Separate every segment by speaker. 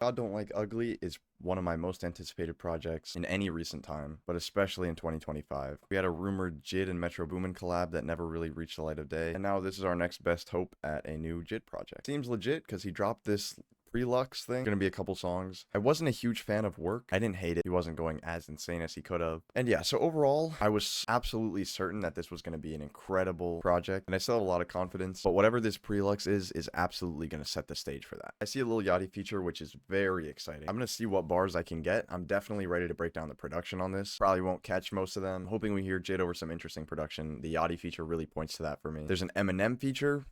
Speaker 1: God Don't Like Ugly is one of my most anticipated projects in any recent time, but especially in 2025. We had a rumored JID and Metro Boomin collab that never really reached the light of day, and now this is our next best hope at a new JID project. Seems legit because he dropped this PRELUXE thing. Gonna be a couple songs. I wasn't a huge fan of Work. I didn't hate it. He wasn't going as insane as he could have. And yeah, so overall, I was absolutely certain that this was gonna be an incredible project, and I still have a lot of confidence. But whatever this PRELUXE is absolutely gonna set the stage for that. I see a little Yachty feature, which is very exciting. I'm gonna see what bars I can get. I'm definitely ready to break down the production on this. Probably won't catch most of them. Hoping we hear JID over some interesting production. The Yachty feature really points to that for me. There's an Eminem feature.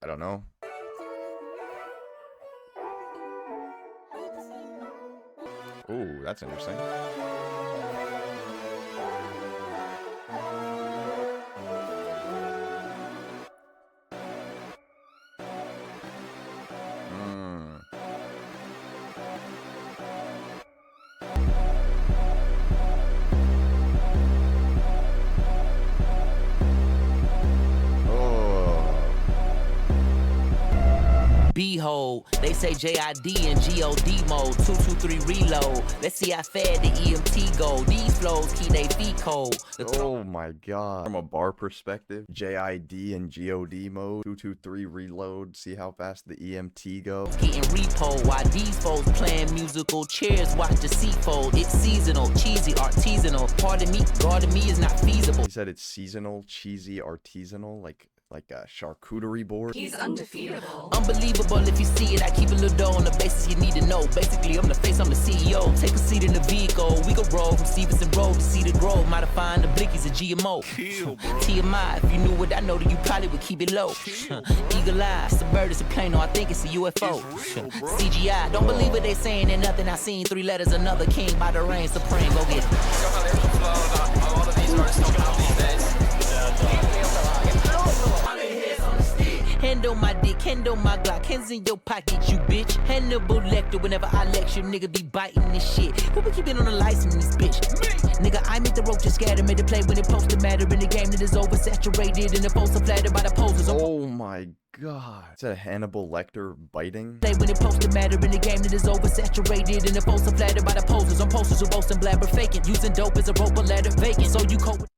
Speaker 1: I don't know. Ooh, that's interesting.
Speaker 2: Behold, they say JID and GOD mode, 223 reload. Let's see how fast the EMT go. These flows keep they feet cold.
Speaker 1: Oh my god. From a bar perspective, JID and GOD mode, 223 reload, see how fast the EMT go.
Speaker 2: Getting repo while these folks playing musical chairs, watch the seat fold. It's seasonal, cheesy, artisanal. Pardon me, guarding me is not feasible.
Speaker 1: He said it's seasonal, cheesy, artisanal, like a charcuterie board.
Speaker 3: He's undefeatable.
Speaker 2: Unbelievable if you see it. I keep a little dough on the basis you need to know. Basically, I'm the face, I'm the CEO. Take a seat in the vehicle. We go roll from Stevenson Road to see the grove. Modifying the blickies a GMO. TMI, if you knew what I know, then you probably would keep it low. Eagle eye, it's a bird, it's a plane, no, I think it's a UFO. CGI, don't believe what they saying and nothing I seen. 3 letters, another king by the reign supreme. Go get it. Handle my dick, handle my Glock, hands in your pocket, you bitch. Hannibal Lecter, whenever I lecture, nigga be biting this shit. Who be keeping on the license in this bitch? Nigga, I make the rope just scatter, made the play when it post to matter in the game that is oversaturated and the posts are flattered by the posers.
Speaker 1: Oh my god. Is that Hannibal Lecter biting?
Speaker 2: Play when it post to matter in the game that is oversaturated and the posts are flattered by the posers. On posters who boast and blabber faking, using dope as a rope or ladder vacant. So you cope with.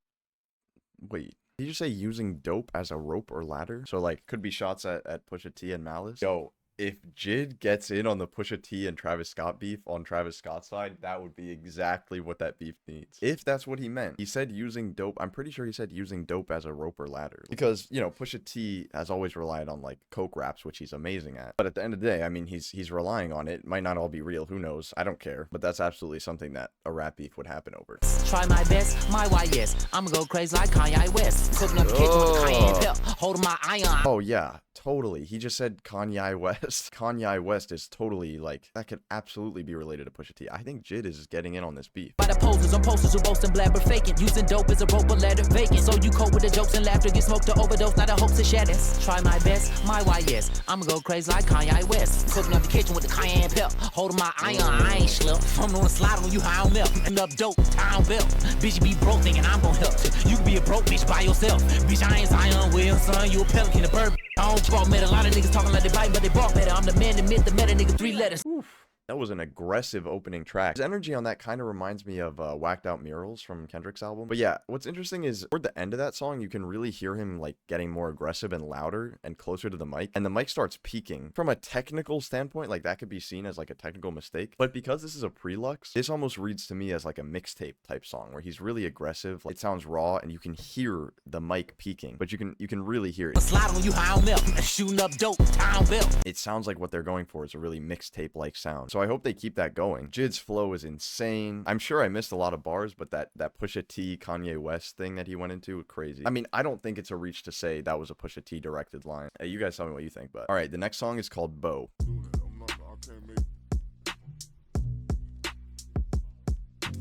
Speaker 1: Wait. Did you say using dope as a rope or ladder? So like could be shots at Pusha T and Malice. Yo, if JID gets in on the Pusha T and Travis Scott beef on Travis Scott's side, that would be exactly what that beef needs. If that's what he meant. He said using dope. I'm pretty sure he said using dope as a rope or ladder. Because, you know, Pusha T has always relied on like coke raps, which he's amazing at. But at the end of the day, I mean, he's relying on it. It might not all be real. Who knows? I don't care. But that's absolutely something that a rap beef would happen over.
Speaker 2: Try my best, my why yes. I'ma go crazy like Kanye West. Cooking up the kitchen with the cayenne pep, holding my iron.
Speaker 1: Oh yeah, totally. He just said Kanye West. Kanye West is totally like, that could absolutely be related to Pusha T. I think JID is getting in on this beef.
Speaker 2: By the posters, on posters who boast and blabber faking. Using dope as a rope or ladder vacant. So you cope with the jokes and laughter, get smoked to overdose, not a hoax and shatters. Try my best, my why yes. I'ma go crazy like Kanye West. Cooking up the kitchen with the cayenne pep, holding my iron. I ain't slip. I'm on a slide on you how I'm melt. And up dope, town belt. Bitch, you be broke thinking I'm gon' help. You can be a broke bitch by yourself. Bitch, I ain't Zion Williams, son. You a pelican, a bird. I don't talk meta. A lot of niggas talking like they bite, but they balk better. I'm the man, the myth, the meta nigga, 3 letters.
Speaker 1: Oof. That was an aggressive opening track. His energy on that kind of reminds me of Whacked Out Murals from Kendrick's album. But yeah, what's interesting is toward the end of that song, you can really hear him like getting more aggressive and louder and closer to the mic. And the mic starts peaking. From a technical standpoint, like that could be seen as like a technical mistake. But because this is a PRELUXE, this almost reads to me as like a mixtape type song where he's really aggressive. Like, it sounds raw and you can hear the mic peaking, but you can really hear it.
Speaker 2: Slide on you how I'm melt. Shooting up dope, town belt.
Speaker 1: It sounds like what they're going for is a really mixtape like sound. So I hope they keep that going. JID's flow is insane. I'm sure I missed a lot of bars, but that Pusha T Kanye West thing that he went into was crazy. I mean, I don't think it's a reach to say that was a Pusha T directed line. Hey, you guys tell me what you think, but all right, the next song is called Bow.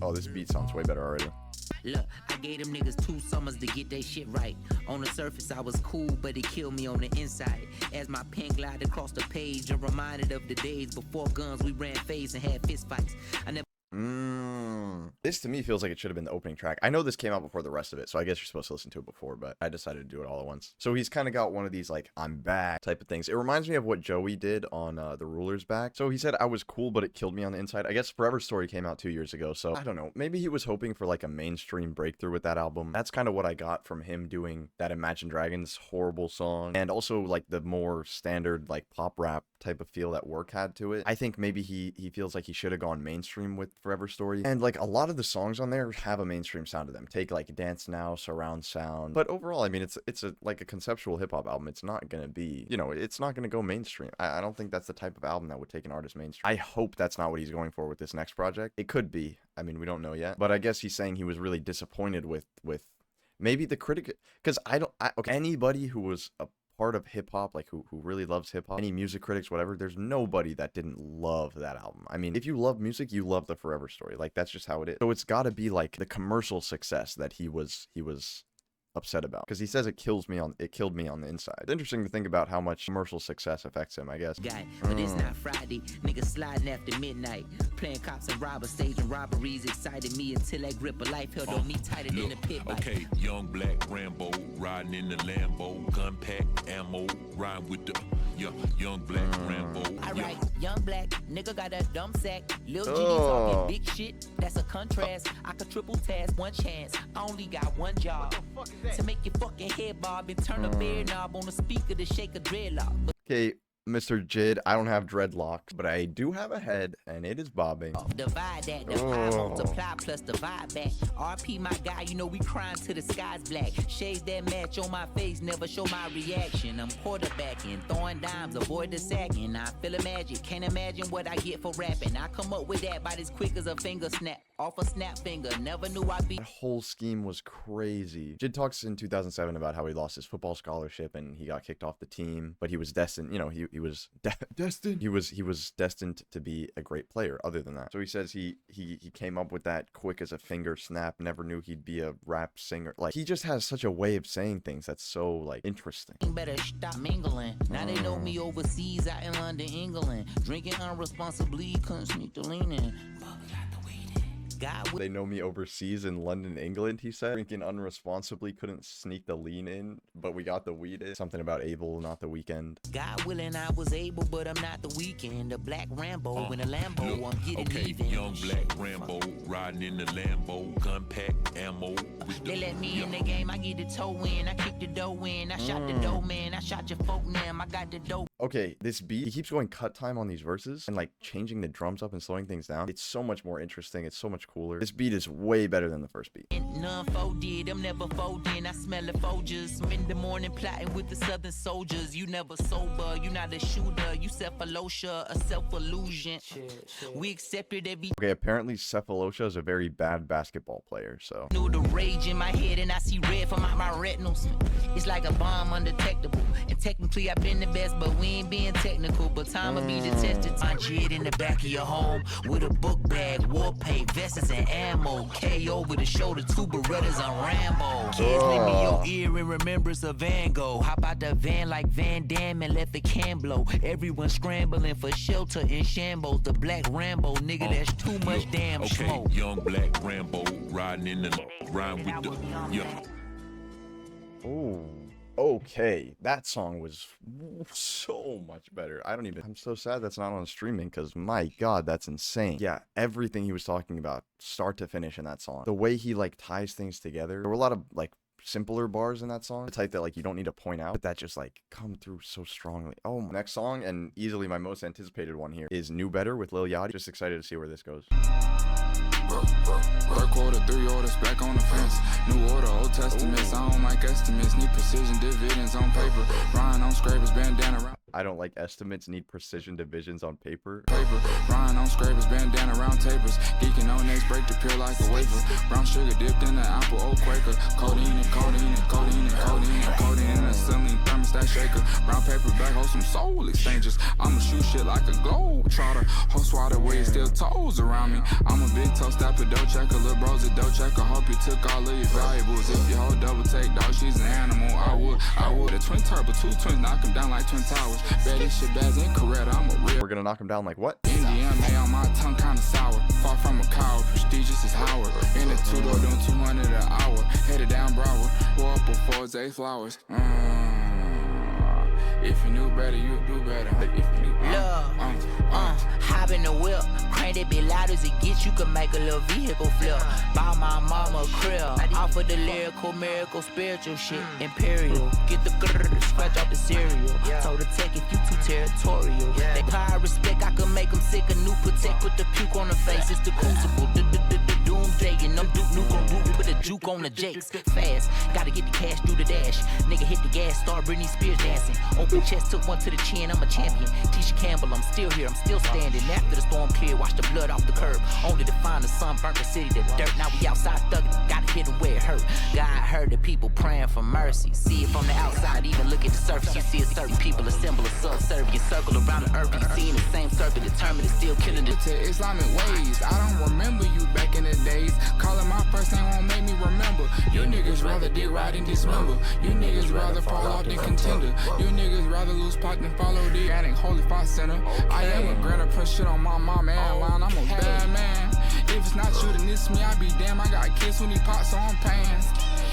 Speaker 1: Oh, this beat sounds way better already.
Speaker 2: Look, I gave them niggas 2 summers to get they shit right. On the surface, I was cool, but it killed me on the inside. As my pen glided across the page, I'm reminded of the days before guns, we ran phase and had fist fights. I never.
Speaker 1: This to me feels like it should have been the opening track. I know this came out before the rest of it, so I guess you're supposed to listen to it before, but I decided to do it all at once. So he's kind of got one of these like I'm back type of things. It reminds me of what Joey did on The Ruler's Back. So he said I was cool, but it killed me on the inside. I guess Forever Story came out 2 years ago, so I don't know. Maybe he was hoping for like a mainstream breakthrough with that album. That's kind of what I got from him doing that Imagine Dragons horrible song, and also like the more standard like pop rap type of feel that Work had to it. I think maybe he feels like he should have gone mainstream with Forever Story, and like a lot of the songs on there have a mainstream sound to them. Take like Dance Now, Surround Sound, but overall I mean it's a like a conceptual hip-hop album. It's not gonna be, you know, it's not gonna go mainstream. I don't think that's the type of album that would take an artist mainstream. I hope that's not what he's going for with this next project. It could be, I mean we don't know yet, but I guess he's saying he was really disappointed with maybe the critic, because okay, anybody who was a part of hip-hop, like who really loves hip-hop, any music critics, whatever, there's nobody that didn't love that album. I mean, if you love music, you love the Forever Story. Like that's just how it is. So it's got to be like the commercial success that he was upset about, because he says it killed me on the inside. It's interesting to think about how much commercial success affects him, I guess.
Speaker 2: Guy, but it's not Friday. Niggas sliding after midnight, playing cops and robbers, staging robberies, excited me until that grip of life held on me tighter than a pit bike.
Speaker 3: Okay, young black Rambo, riding in the Lambo, gun pack, ammo, ride with the young black Rambo.
Speaker 2: Alright, young black nigga got a dumb sack, Lil GD talking big shit. That's a contrast. I could triple task, one chance. I only got one job. To make your fucking head bob and turn a bear knob on the speaker to shake a dreadlock.
Speaker 1: Okay, Mr. JID, I don't have dreadlocks, but I do have a head, and it is bobbing.
Speaker 2: Divide that, divide, multiply, plus divide back. RP, my guy, you know we crying till the sky's black. Shades that match on my face, never show my reaction. I'm quarterbacking, throwing dimes, avoid the sacking. I feel a magic, can't imagine what I get for rapping. I come up with that about as quick as a finger snap. Off a snap finger, never knew I'd be.
Speaker 1: That whole scheme was crazy. JID talks in 2007 about how he lost his football scholarship and he got kicked off the team, but he was destined, you know, he was destined. He was destined to be a great player other than that. So he says he came up with that quick as a finger snap, never knew he'd be a rap singer. Like he just has such a way of saying things that's so like interesting.
Speaker 2: Better stop mingling. Now they know me overseas out in London, England. Drinking unresponsibly, couldn't sneak the lean in.
Speaker 1: They know me overseas in London, England, he said. Drinking unresponsibly, couldn't sneak the lean in, but we got the weed in. Something about able, not the weekend.
Speaker 2: God willing, I was able, but I'm not the weekend. The black Rambo in a Lambo, I'm getting even.
Speaker 3: Young black Rambo, riding in the Lambo, gun pack, ammo.
Speaker 2: They let me in the game, I get the toe in, I kick the dough in, I shot the dough man, I shot your folk nam, I got the dope.
Speaker 1: Okay, this beat, he keeps going cut time on these verses and like changing the drums up and slowing things down. It's so much more interesting. It's so much cooler. This beat is way better than the first beat.
Speaker 2: None folded, I'm never folding. I smell the Folgers. I'm in the morning plotting with the Southern soldiers. You never sober, you not a shooter. You Cephalosha, a self-illusion. We accepted every.
Speaker 1: Okay, apparently Cephalosha is a very bad basketball player, so.
Speaker 2: Knew the rage in my head and I see red from out my retinals. It's like a bomb undetectable. And technically I've been the best, but we ain't being technical. But time will be the tested. My JID in the back of your home with a book bag, war paint, vests and ammo. K over the shoulder, two Berettas on Rambo. Kids, lend me your ear in remembrance of Van Gogh. Hop out the van like Van Damme and let the can blow. Everyone scrambling for shelter in shambles. The black Rambo, nigga, that's too much damn smoke.
Speaker 3: Okay, young black Rambo, riding in the ride with the
Speaker 1: Ooh. Okay, that song was so much better. I'm so sad that's not on streaming, because my god, that's insane. Yeah, everything he was talking about, start to finish in that song. The way he like ties things together. There were a lot of like simpler bars in that song, the type that like you don't need to point out, but that just like come through so strongly. Oh, next song, and easily my most anticipated one here, is New Better with Lil Yachty. Just excited to see where this goes.
Speaker 4: Third quarter, 3 orders back on the fence. New order, Old Testaments. I don't like estimates. Need precision dividends on paper. Ryan on scrapers, bandana around.
Speaker 1: I don't like estimates, need precision divisions on paper.
Speaker 4: Ryan on scrapers, bandana round tapers. Geeking on next break to peel like a wafer. Brown sugar dipped in the apple, old Quaker. Codeine and codeine and codeine and codeine and codeine in a ceiling thermostat shaker. Brown paper bag, hold some soul exchanges. I'ma shoot shit like a globe trotter. Host water where you still toes around me. I'm a big toe stepper, dough checker. Little bros a dough checker. Hope you took all of your valuables. If you hold double take, dog, she's an animal. I would. A twin turbo, 2 twins, knock them down like twin towers. Betty shit bags ain't correct, I'm a real.
Speaker 1: We're gonna knock him down like what?
Speaker 4: NDMA on my my tongue kinda sour. Far from a coward, prestigious as Howard. In the two-door, doing 200 an hour. Headed down Broward, pour up before Zay Flowers. If you knew better, you'd do better. If you knew
Speaker 2: hop in the whip, crank that bit loud as it gets. You can make a little vehicle flip. Buy my mama a crib. Offer the lyrical, miracle, spiritual shit. Imperial, get the grrr, scratch off the cereal. Told her tech if you too territorial. They power respect, I can make them sick. A new protect with the puke on the face. It's the crucible, the doomsday. And them nuke on root, put a juke on the jakes. Fast, gotta get the cash through the dash. Nigga hit the gas, start Britney Spears dancing. Open chest, took one to the chin, I'm a champion. Tisha Campbell, I'm still here, I'm still standing. After the storm cleared, wash the blood off the curb. Only to find the sun burnt the city to dirt. Now we outside thugging, gotta hit them where it hurt. God heard the people praying for mercy. See it from the outside, even look at the surface. You see a certain people assemble a subservient circle around the earth. You seeing the same serpent determined to still killing the
Speaker 4: to Islamic ways. I don't remember you back in the days. Calling my first name won't make me remember. You niggas rather dig right and dismember. You niggas rather fall off than contender. You niggas rather lose pot than follow the organic holy fight center. I am a granite put shit on my mama and line. I'm a bad man. If it's not you, then it's me. I be damn. I got kids who need pots, so I'm paying.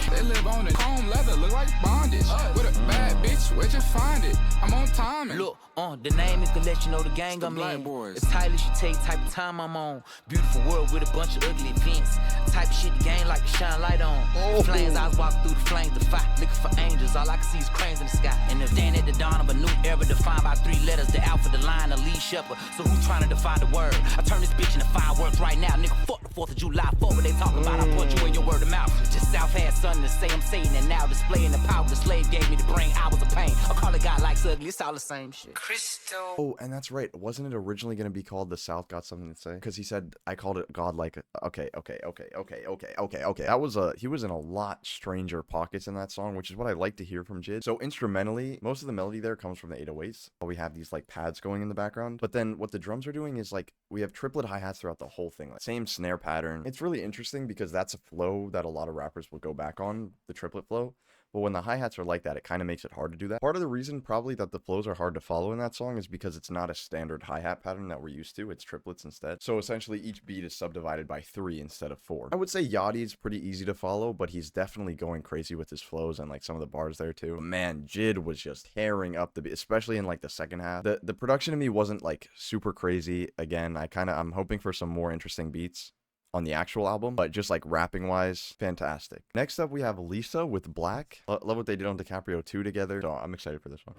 Speaker 4: They live on it. Chrome leather, look like bondage. With a bad bitch, where'd you find it? I'm on timing.
Speaker 2: Look, the name is to let you know the gang I'm in.
Speaker 4: Boys.
Speaker 2: It's tight, you take type of time I'm on. Beautiful world with a bunch of ugly events. Type of shit the gang like to shine light on. Flames, I walk through the flames to fight. Looking for angels, all I can see is cranes in the sky. And if they at the dawn of a new era defined by 3 letters, the Alpha, the Lion, the lead shepherd. So who's trying to defy the word? I turn this bitch into fireworks right now. Nigga, fuck the 4th of July. Fuck what they talk about. I put you in your word of mouth. Just South had something to say, I'm saying it now. Displaying the power the slave gave me to bring hours of pain. I call it God likes ugly, it's all the same shit.
Speaker 5: Crystal.
Speaker 1: Oh, and that's right. Wasn't it originally going to be called The South Got Something to Say? Because he said, I called it God like... Okay. That was he was in a lot stranger pockets in that song, which is what I like to hear from JID. So instrumentally, most of the melody there comes from the 808s. We have these like pads going in the background. But then what the drums are doing is like, we have triplet hi-hats throughout the whole thing. Like, same snare pattern. It's really interesting because that's a flow that a lot of rappers will go back on, the triplet flow. But when the hi-hats are like that, it kind of makes it hard to do that. Part of the reason probably that the flows are hard to follow in that song is because it's not a standard hi-hat pattern that we're used to. It's triplets instead. So essentially each beat is subdivided by 3 instead of 4. I would say Yachty's pretty easy to follow, but he's definitely going crazy with his flows and like some of the bars there too. But man, JID was just tearing up the beat, especially in like the second half. The production to me wasn't like super crazy. Again, I'm hoping for some more interesting beats on the actual album, but just like rapping wise, fantastic. Next up we have Lisa with Black. Love what they did on DiCaprio 2 together, so I'm excited for this one.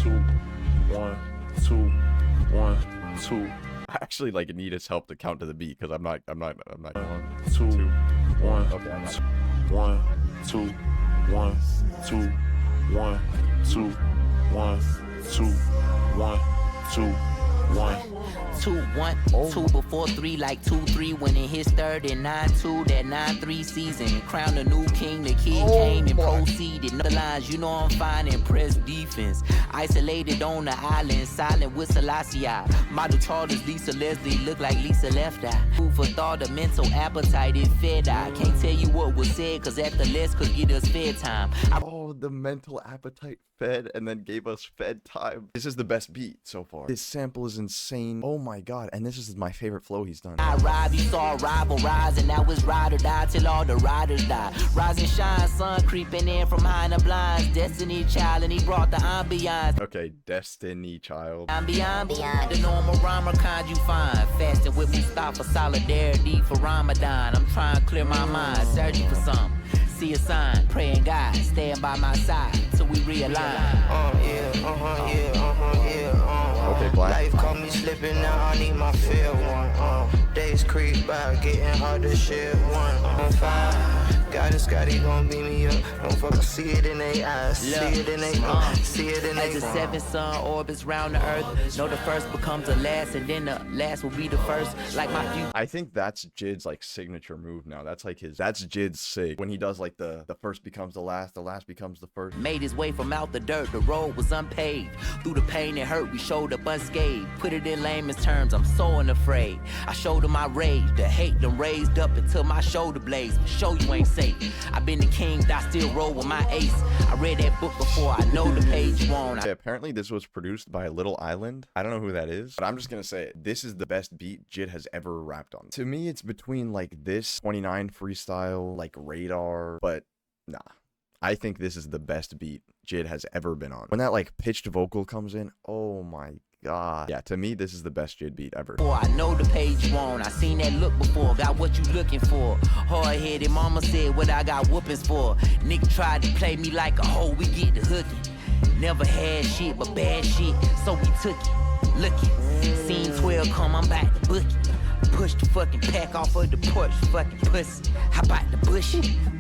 Speaker 6: 2 1 2 1 2.
Speaker 1: I actually like need his help to count to the beat because I'm not
Speaker 6: 1 2 1
Speaker 1: okay, I'm not.
Speaker 6: 1 2 1 2 1 2 1 2 1 2 1
Speaker 2: 2 1 2 before 3 like 2 3 when it hits third and 9 2 that 9 3 season crown the new king. The kid came and proceeded. No lines, you know I'm fine and press defense. Isolated on the island, silent with Selassie. Model chart is Lisa Leslie, look like Lisa Left Eye. Food for thought, the mental appetite it fed. I can't tell you what was said, cause at the list could get us fed time.
Speaker 1: The mental appetite fed and then gave us fed time. This is the best beat so far. This sample is insane. Oh my god, and this is my favorite flow he's done.
Speaker 2: I ride, you saw a rival rise, and now it's ride or die till all the riders die. Rise and shine, sun creeping in from behind the blinds. Destiny child, and he brought the ambiance.
Speaker 1: Okay, Destiny Child.
Speaker 2: I'm beyond the normal rhymer kind you find. Fasting with Mustafa, solidarity for Ramadan. I'm trying to clear my mind, searching for something. See a sign, praying God, staying by my side till we realign.
Speaker 1: Okay, Black.
Speaker 5: Life caught me slipping now, I need my fair one. Days creep by, getting hard to share one. On fire. God and Scotty gon' beat me up. Don't fucking see it in they eyes. See it in they see it in they
Speaker 2: As the 7th sun orbits round the earth, know the first becomes the last, and then the last will be the first. Like my few.
Speaker 1: I think that's JID's like signature move now. That's like that's JID's sig. When he does like the first becomes the last becomes the first.
Speaker 2: Made his way from out the dirt, the road was unpaved. Through the pain and hurt, we showed up unscathed. Put it in layman's terms, I'm so unafraid. I showed him my rage, the hate them raised up until my shoulder blades. Show you ain't safe. safe. I've been the king, but I still roll with my ace. I read that book before I know the page won't.
Speaker 1: Okay, apparently this was produced by Little Island. I don't know who that is, but I'm just gonna say it. This is the best beat JID has ever rapped on. To me, it's between like this 29 freestyle, like Radar, but nah. I think this is the best beat JID has ever been on. When that like pitched vocal comes in, oh my god. Yeah, to me, this is the best JID beat ever.
Speaker 2: I know the page won't. I seen that look before. Got what you looking for. Hard-headed mama said what I got whoopings for. Nigga tried to play me like a hoe. We get the hooking. Never had shit but bad shit, so we took it. Look it. Scene 12 come, I'm back to book it. Push the fucking pack off of the porch, fucking pussy. How about the bush?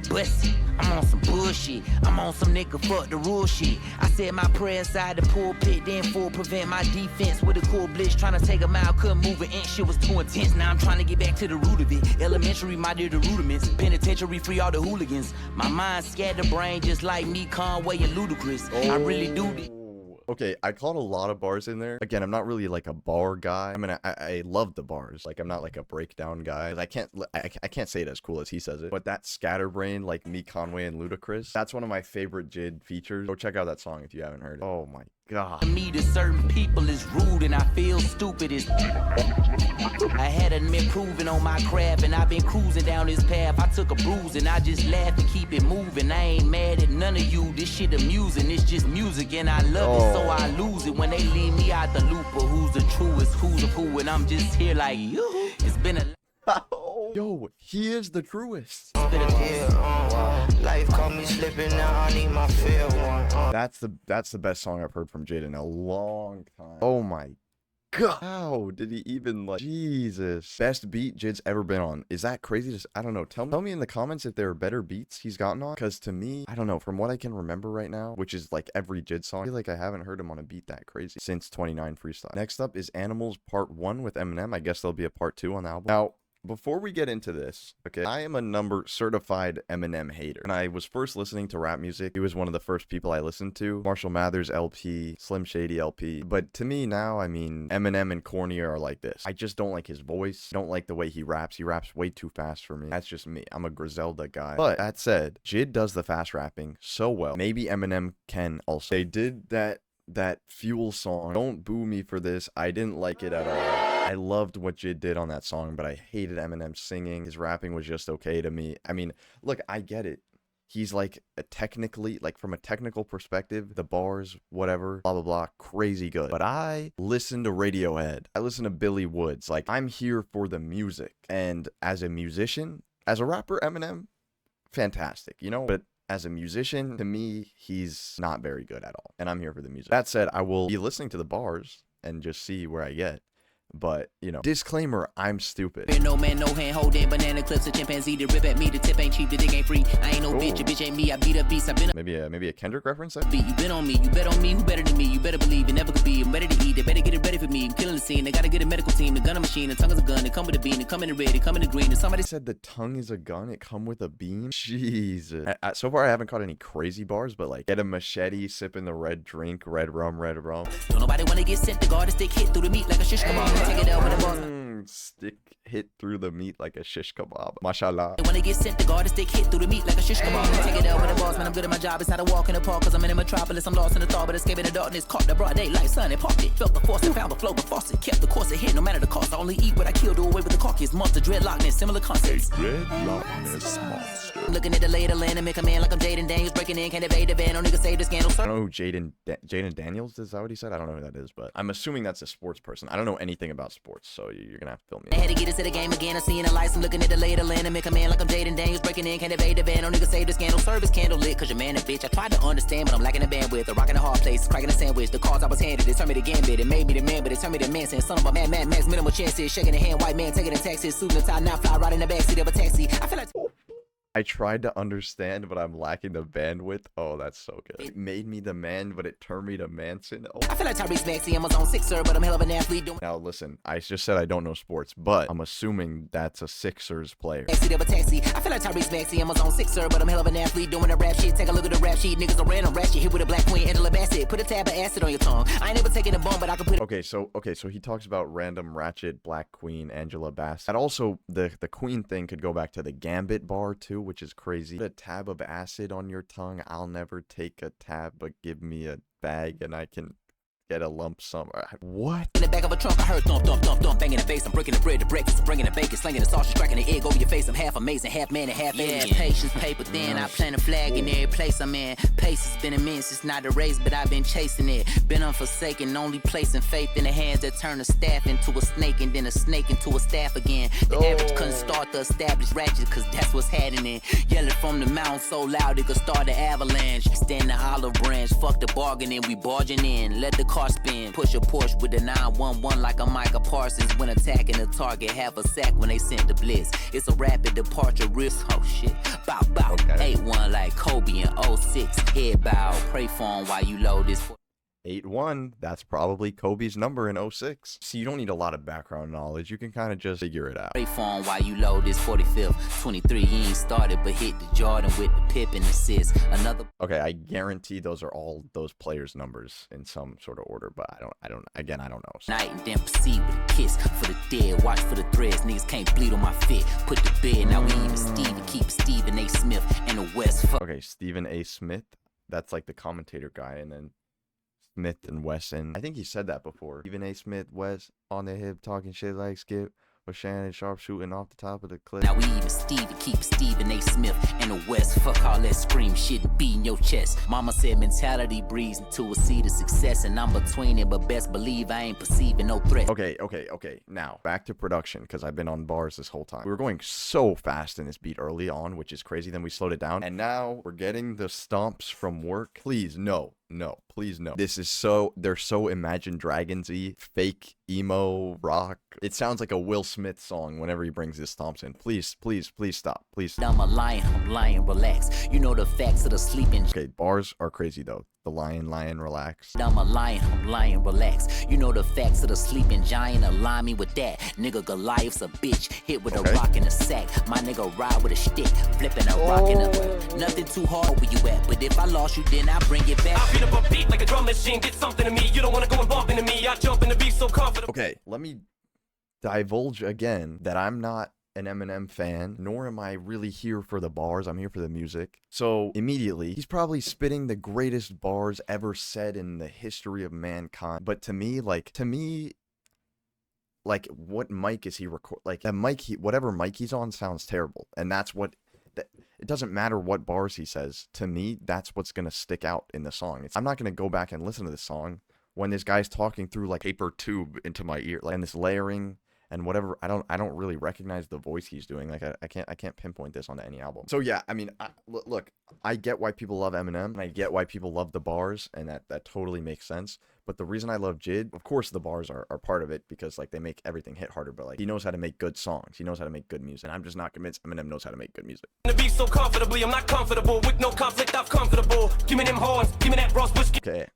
Speaker 2: Bust it. I'm on some bullshit. I'm on some nigga fuck the rule shit. I said my prayer inside the pulpit, then full prevent my defense with a cool blitz. Trying to take a mile, couldn't move an inch, shit was too intense. Now I'm trying to get back to the root of it. Elementary, my dear, the rudiments. Penitentiary, free all the hooligans. My mind scattered brain just like me, Conway and Ludacris. I really do this.
Speaker 1: Okay, I caught a lot of bars in there. Again, I'm not really like a bar guy. I mean, I love the bars. Like, I'm not like a breakdown guy. I can't say it as cool as he says it. But that scatterbrain, like me, Conway, and Ludacris, that's one of my favorite JID features. Go check out that song if you haven't heard it. Oh my god.
Speaker 2: To me, to certain people is rude and I feel stupid as I hadn't been proving on my craft and I've been cruising down this path. I took a bruise and I just laugh and keep it moving. I ain't mad at none of you. This shit amusing. It's just music and I love it, so I lose it when they leave me out the loop. But who's the truest? Who's the who? And I'm just here like you. It's been a
Speaker 1: Yo, he is the truest.
Speaker 5: Life caught me slipping, now I need my fair one.
Speaker 1: That's the best song I've heard from JID in a long time. Oh my god. How did he even, like, Jesus. Best beat JID's ever been on. Is that crazy? Just, I don't know. Tell me in the comments if there are better beats he's gotten on. Because to me, I don't know. From what I can remember right now, which is like every JID song, I feel like I haven't heard him on a beat that crazy since 29 Freestyle. Next up is Animals Part 1 with Eminem. I guess there'll be a Part 2 on the album. Now, before we get into this, okay, I am a certified Eminem hater. When I was first listening to rap music, he was one of the first people I listened to. Marshall Mathers LP, Slim Shady LP. But to me now, I mean, Eminem and Corny are like this. I just don't like his voice. Don't like the way he raps. He raps way too fast for me. That's just me. I'm a Griselda guy. But that said, JID does the fast rapping so well. Maybe Eminem can also. They did that Fuel song. Don't boo me for this. I didn't like it at all. I loved what JID did on that song, but I hated Eminem singing. His rapping was just okay to me. I mean, look, I get it. He's like technically, like from a technical perspective, the bars, whatever, blah, blah, blah, crazy good. But I listen to Radiohead. I listen to Billy Woods. Like, I'm here for the music. And as a musician, as a rapper, Eminem, fantastic, you know? But as a musician, to me, he's not very good at all. And I'm here for the music. That said, I will be listening to the bars and just see where I get. But, you know, disclaimer, I'm stupid.
Speaker 2: No man, no hand holding banana clips, a chimpanzee to rip at me. The tip ain't cheap, the dick ain't free. I ain't no bitch, a bitch ain't me. I beat a beast. I've been
Speaker 1: Maybe a Kendrick reference there?
Speaker 2: beat. You been on me, you bet on me. Who better than me? You better believe it never could be. I'm ready to eat. They better get it ready for me. I'm killing the scene. They gotta get a medical team. The gun a machine. The tongue is a gun. They come with a beam. They come in the red. They come in the green. And somebody
Speaker 1: said the tongue is a gun. It come with a beam. Jesus. So far, I haven't caught any crazy bars, but like, get a machete, sipping the red drink, red rum, red rum.
Speaker 2: Don't nobody wanna get sent. The guard stick hit through the meat like a shish kebab. Take it out with a boss.
Speaker 1: Stick hit through the meat like a shish kebab. Mashallah.
Speaker 2: When they get sent, the guard stick hit through the meat like a shish kebab. Take it out with a boss, man. I'm good at my job. It's not a walk in the park, cause I'm in a metropolis. I'm lost in the thought, but escaping the darkness. Caught the broad daylight, sun and parked it. Felt the force and found the flow, but faucet. Kept the course ahead, no matter the cost. I only eat what I kill, do away with the carcass. Monster dreadlockness, similar concepts.
Speaker 3: Dreadlockness monster.
Speaker 2: Looking at the later land and make a man like I'm Jaden Daniels. Breaking in, can't evade the ban. No nigga save the scandal.
Speaker 1: I don't know who Jaden Daniels is. That what he said? I don't know who that is, but I'm assuming that's a sports person. I don't know anything about sports, so you're gonna have to fill me in.
Speaker 2: I had to get into the game again. I seen the lights. I'm looking at the later land and make a man like I'm Jaden Daniels. Breaking in, can't evade the ban. No nigga save the scandal. Service candle lit, cause your man a bitch. I tried to understand, but I'm lacking the bandwidth. A rock in a hard place, cracking a sandwich. The cards I was handed, it turned me to gambit. It made me the man, but it turned me to man. Saying son of a man, max minimal chances. Shaking the hand, white man taking the taxes. Suit and tie, now fly right in the backseat of a taxi. I feel like
Speaker 1: I tried to understand, but I'm lacking the bandwidth. Oh, that's so good. It made me the man, but it turned me to Manson. Oh.
Speaker 2: I feel like Tyrese Maxey, I'm a zone sixer, but I'm hell of an athlete.
Speaker 1: Now listen, I just said I don't know sports, but I'm assuming that's a Sixers player.
Speaker 2: Backseat of a taxi. I feel like Tyrese Maxey, I'm a zone sixer, but I'm hell of an athlete doing the rap shit. Take a look at the rap sheet. Niggas are random rap shit. Hit with a black queen, Angela Bassett. Put a tab of acid on your tongue. I ain't never taking a bump, but I can put.
Speaker 1: Okay, so he talks about random ratchet black queen Angela Bassett. And also the queen thing could go back to the Gambit bar too, which is crazy. Put a tab of acid on your tongue. I'll never take a tab, but give me a bag and I can get a lump sum. What?
Speaker 2: In the back of a trunk, I heard thump, thump, thump, thump, banging the bass. I'm breaking the bread to breakfast, bringing the bacon, slinging the sausage, cracking the egg over your face. I'm half amazing, half man, and half alien. Patience, paper thin. I plant a flag in every place I'm in. Pace has been immense. It's not a race, but I've been chasing it. Been unforsaken, only placing faith in the hands that turn a staff into a snake, and then a snake into a staff again. The average couldn't start the established ratchet, cause that's what's happening. Yelling from the mountain so loud it could start an avalanche. Extend the olive branch, fuck the bargaining, we barging in. Let the car spin, push a Porsche with a 911 like a Micah Parsons. When attacking the target, half a sack when they sent the blitz. It's a rapid departure risk. Oh shit, bow bow. Okay. 8-1 like Kobe in 06. Head bow, pray for him while you load this.
Speaker 1: 8-1, that's probably Kobe's number in 06. See, you don't need a lot of background knowledge. You can kind of just figure it out.
Speaker 2: Pray for him while you load this 45th. 23, he ain't started, but hit the Jordan with the Pip and assist. Another.
Speaker 1: Okay, I guarantee those are all those players' numbers in some sort of order, but I don't know.
Speaker 2: Night and then proceed with a kiss for the dead. Watch for the threads. Niggas can't bleed on my fit. Put the bed. Now we even Steve and keep Stephen A. Smith in the West.
Speaker 1: Okay, Stephen A. Smith. That's like the commentator guy, and then Smith and Wesson. I think he said that before. Stephen A. Smith, West on the hip, talking shit like Skip or Shannon Sharp shooting off the top of the cliff.
Speaker 2: Now we even Steve and keep Stephen A. Smith in the West. Fuck all that scream shit and beat in your chest. Mama said mentality breeds into a seed of success, and I'm between it, but best believe I ain't perceiving no threat.
Speaker 1: Okay. Now, back to production, because I've been on bars this whole time. We were going so fast in this beat early on, which is crazy. Then we slowed it down, and now we're getting the stomps from work. Please, no, please no. This is they're so Imagine Dragons-y, fake emo rock. It sounds like a Will Smith song whenever he brings his stomps in. Please stop. Please.
Speaker 2: I'm lying, relax. You know the facts of the sleeping.
Speaker 1: Okay, bars are crazy though. The lion, relax.
Speaker 2: I'm lying, relax. You know the facts of the sleeping giant. Align me with that. Nigga Goliath's a bitch. Hit with a rock in a sack. My nigga ride with a stick. Flipping a rock in a. Nothing too hard where you at. But if I lost you, then I bring it back.
Speaker 7: I beat up a beat like a drum machine. Get something to me. You don't wanna go and bump into me. I jump in the beat so confident.
Speaker 1: Okay, let me divulge again that I'm not an Eminem fan, nor am I really here for the bars. I'm here for the music. So immediately, he's probably spitting the greatest bars ever said in the history of mankind. But to me, what mic is he record? Like that mic, whatever mic he's on sounds terrible, and that's what. It doesn't matter what bars he says. To me, that's what's gonna stick out in the song. I'm not gonna go back and listen to this song when this guy's talking through like paper tube into my ear, like, and this layering. And whatever, I don't really recognize the voice he's doing. Like I can't pinpoint this onto any album. So yeah, I mean, look, I get why people love Eminem, and I get why people love the bars, and that totally makes sense. But the reason I love JID, of course, the bars are part of it, because like they make everything hit harder. But like he knows how to make good songs, he knows how to make good music, and I'm just not convinced Eminem knows how to make good music.
Speaker 7: To be so comfortably, I'm not comfortable with no conflict. I'm comfortable. Give me them horns, give me that Ross whiskey.
Speaker 1: Okay.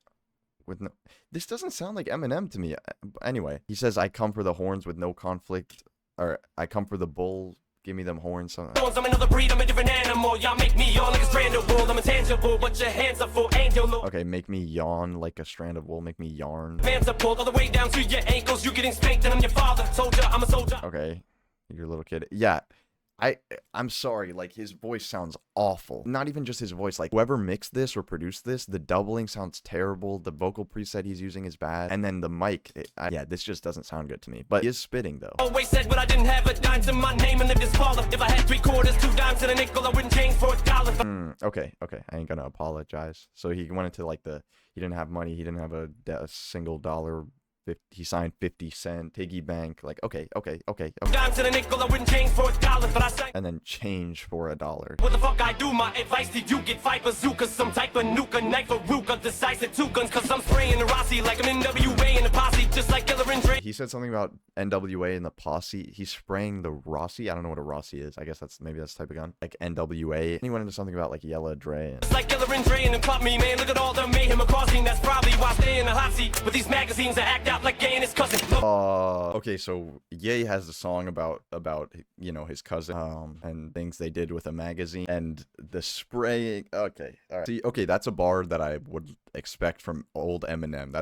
Speaker 1: This doesn't sound like Eminem to me. Anyway, he says, I come for the horns with no conflict, or I come for the bull, give me them horns.
Speaker 7: I'm another breed, I'm a different animal. Y'all make me yawn like a strand of wool. I'm intangible, but your hands are full. Angel.
Speaker 1: Okay, make me yawn like a strand of wool, make me yarn.
Speaker 7: Hands are pulled all the way down to your ankles. You getting spanked and I'm your father. Soldier, I'm a soldier.
Speaker 1: Okay, you're a little kid. Yeah. I'm sorry, like his voice sounds awful. Not even just his voice, like whoever mixed this or produced this, the doubling sounds terrible. The vocal preset he's using is bad. And then the mic, yeah, this just doesn't sound good to me. But he is spitting though.
Speaker 7: Always said but I didn't have a dime to my name and lived as smaller. If I had 3 quarters, 2 dimes and a nickel, I wouldn't change for $1.
Speaker 1: Okay, I ain't gonna apologize. So he went into like he didn't have money, he didn't have a single dollar. He signed 50 Cent, piggy bank, like, okay.
Speaker 7: Dimes and a nickel, I wouldn't change for $1, but I sang.
Speaker 1: And then change for $1.
Speaker 7: What the fuck I do? My advice to you, get 5 bazookas, some type of nuke, a knife, a ruka, decisive 2 guns, cause I'm spraying the Rossi like I'm NWA in the posse, just like Killer and Dre.
Speaker 1: He said something about NWA in the posse. He's spraying the Rossi. I don't know what a Rossi is. I guess maybe that's the type of gun. Like NWA. And he went into something about like Yella Dre.
Speaker 7: Just like Killer and Dre and club me, man. Look at all the mayhem causing. That's probably why I stay in the hot seat. But these magazines that act out out like gay and his cousin.
Speaker 1: Okay, so Ye has a song about you know, his cousin and things they did with a magazine and the spraying. Okay, all right. See, okay, that's a bar that I would expect from old Eminem.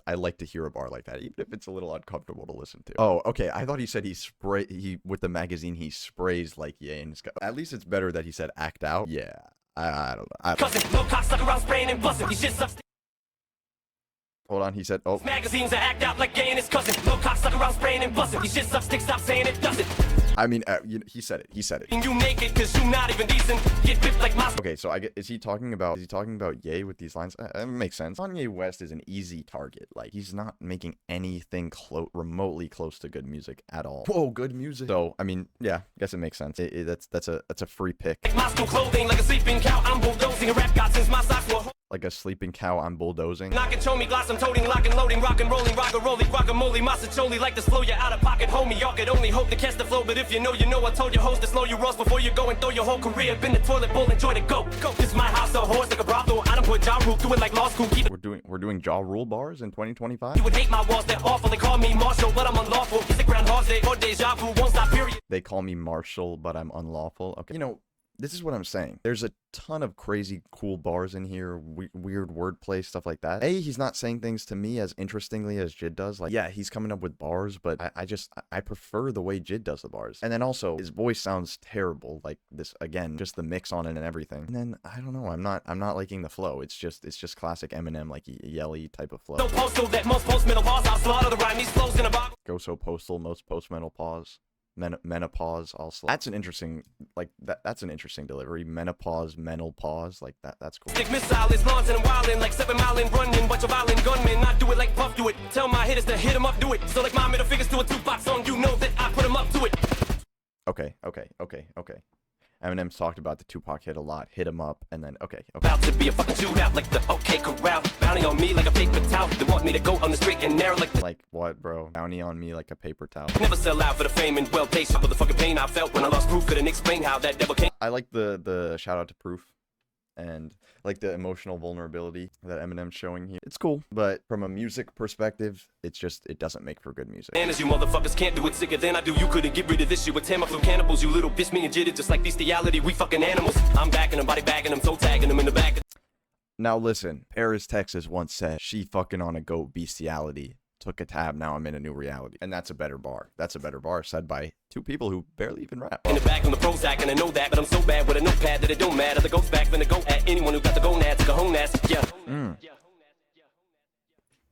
Speaker 1: I like to hear a bar like that, even if it's a little uncomfortable to listen to. Oh, okay, I thought he said he with the magazine he sprays like Ye and his cousin. At least it's better that he said act out. Yeah, I don't know.
Speaker 7: Cousin, no cocksucker around spraying and busting. He shit sucks.
Speaker 1: Hold on, he said, oh.
Speaker 7: Magazines that act out like gay and his cousin. No cocksucker around spraying and busting. He shit sucks, stick, stop saying it doesn't.
Speaker 1: I mean, he said it. He said it.
Speaker 7: You naked cause you not even decent. Get whipped like my.
Speaker 1: Okay, so is he talking about Ye with these lines? It makes sense. Kanye West is an easy target. Like, he's not making anything remotely close to good music at all. Whoa, good music. So, I mean, yeah, I guess it makes sense. That's a free pick.
Speaker 7: Like my school clothing, like a sleeping cow. I'm bulldozing a rap god since my socks were.
Speaker 1: Like a sleeping cow, I'm bulldozing.
Speaker 7: Knocking, show me glass, I'm toting, locking, loading, rockin', rolling, rock-a-rolling, guacamole, massacholi, like to slow you out of pocket, homie. Y'all could only hope to catch the flow, but if you know, you know. I told your host to slow your rolls before you go and throw your whole career up in the toilet bowl. Enjoy the go. This is my house, a horse like a brothel. I don't put Ja Rule through it like law school. Keep it.
Speaker 1: We're doing Ja Rule bars in 2025.
Speaker 7: You would hate my walls, they're awful. They call me Marshall, but I'm unlawful. It's a Groundhog Day or deja vu, won't stop. Period.
Speaker 1: They call me Marshall, but I'm unlawful. Okay, you know. This is what I'm saying. There's a ton of crazy cool bars in here, weird wordplay, stuff like that. He's not saying things to me as interestingly as JID does. Like, yeah, he's coming up with bars, but I prefer the way JID does the bars. And then also, his voice sounds terrible. Like this, again, just the mix on it and everything. And then, I don't know, I'm not liking the flow. It's just classic Eminem, like yelly type of flow.
Speaker 7: So postal that most post-metal pause, I'll slaughter the rhyme, these flows in a box.
Speaker 1: Go so postal, most post-metal pause. Menopause also. That's an interesting, like, that's an interesting delivery. Menopause, mental pause, like that's cool.
Speaker 7: Stick missile is lawns and I'm wildin' like 7 Mile and running. Bunch of violent gunmen, I do it like Puff do it. Tell my hitters to hit 'em up, do it. So like my middle fingers to a Tupac song, you know that I put 'em up to it.
Speaker 1: Okay. Eminem's talked about the Tupac hit a lot. Hit 'em up, and then okay.
Speaker 7: About to be a fucking shootout like the OK Corral. Bounty on me like a paper towel. They want me to go on the straight and narrow like the.
Speaker 1: Like what, bro? Bounty on me like a paper towel.
Speaker 7: Never sell out for the fame and well paid. But the fucking pain I felt when I lost proof. Couldn't explain how that devil came.
Speaker 1: I like the shout out to Proof, and like the emotional vulnerability that Eminem's showing here. It's cool, but from a music perspective, it doesn't make for good music.
Speaker 7: And as you motherfuckers can't do it sicker than I do, you couldn't get rid of this shit with Tamiflu cannibals. You little bitch, me and JID, just like bestiality. We fucking animals. I'm backing them, body bagging them, toe tagging them in the back.
Speaker 1: Now listen, Paris, Texas once said, "She fucking on a goat bestiality. Took a tab, now I'm in a new reality." And that's a better bar. That's a better bar said by two people who barely even rap.
Speaker 7: In the back on the Prozac, and I know that, but I'm so bad with a notepad that it don't matter. The ghost back, finna go at anyone who got the gonads, to go home ass, yeah.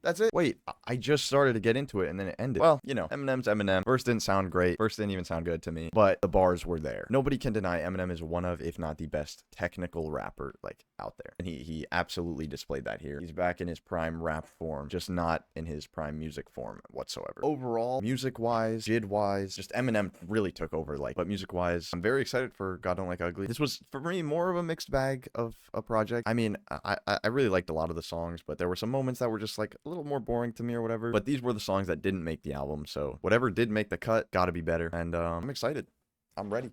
Speaker 1: That's it. Wait, I just started to get into it and then it ended. Well, you know, Eminem's Eminem. Verse didn't sound great. Verse didn't even sound good to me, but the bars were there. Nobody can deny Eminem is one of, if not the best technical rapper like out there. And he absolutely displayed that here. He's back in his prime rap form, just not in his prime music form whatsoever. Overall, music-wise, JID-wise, just Eminem really took over, like, but music-wise, I'm very excited for God Don't Like Ugly. This was, for me, more of a mixed bag of a project. I mean, I really liked a lot of the songs, but there were some moments that were just like a little more boring to me or whatever. But these were the songs that didn't make the album, so whatever did make the cut, gotta be better. And I'm excited. I'm ready.